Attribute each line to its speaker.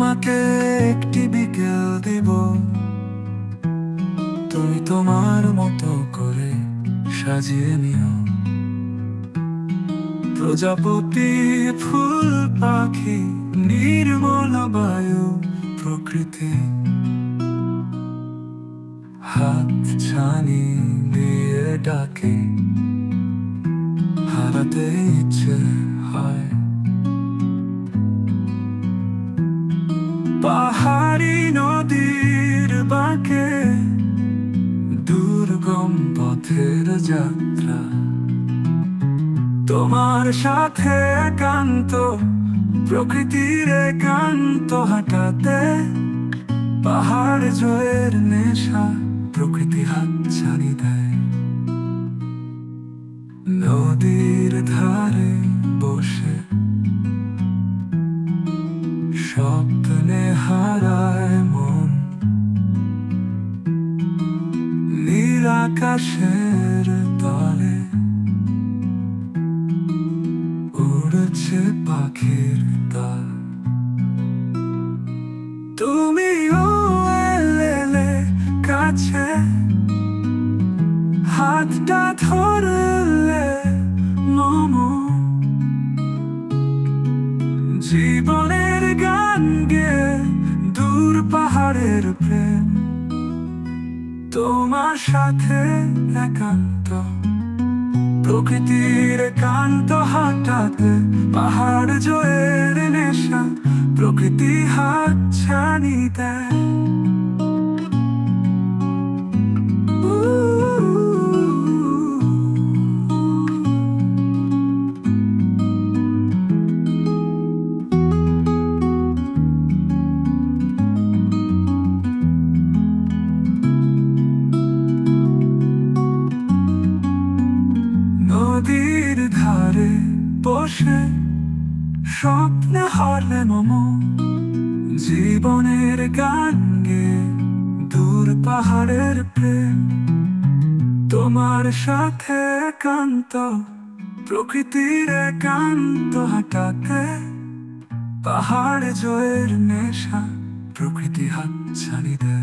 Speaker 1: তোমাকে একটি বিকেল দেব, তুমি তোমার মতো করে সাজিয়ে নিও। প্রজাপতি, ফুল, পাখি, নির্মল বায়ু, প্রকৃতি হাত ছানি দিয়ে ডাকে, হারাতে ইচ্ছে হয়। পাহাড়ি নদীর বাঁকে, দুর্গম পথের যাত্রা, তোমার সাথে একান্ত, প্রকৃতির একান্ত হাঁটাতে। পাহাড় জয়ের নেশা, প্রকৃতি হাত ছানি দেয়। নদীর ধারে বসে স্বপ্নে হারায় মন, নীল আকাশের তলে উড়ছে পাখির দল। তুমিও এলে কাছে, হাতটা ধরলে মম, জীবনের গান গে দূর পাহাড়ের প্রেম। তোমার সাথে একান্ত, প্রকৃতির একান্ত হাঁটাতে। পাহাড় জয়ের নেশা, প্রকৃতি হাত ছানি দেয়। নদীর ধারে বসে স্বপ্নে হারলে মম, জীবনের গান গে দূর পাহাড়ের প্রেম। তোমার সাথে একান্ত, প্রকৃতির একান্ত হাঁটাতে। পাহাড় জয়ের নেশা, প্রকৃতি হাত ছানি দেয়।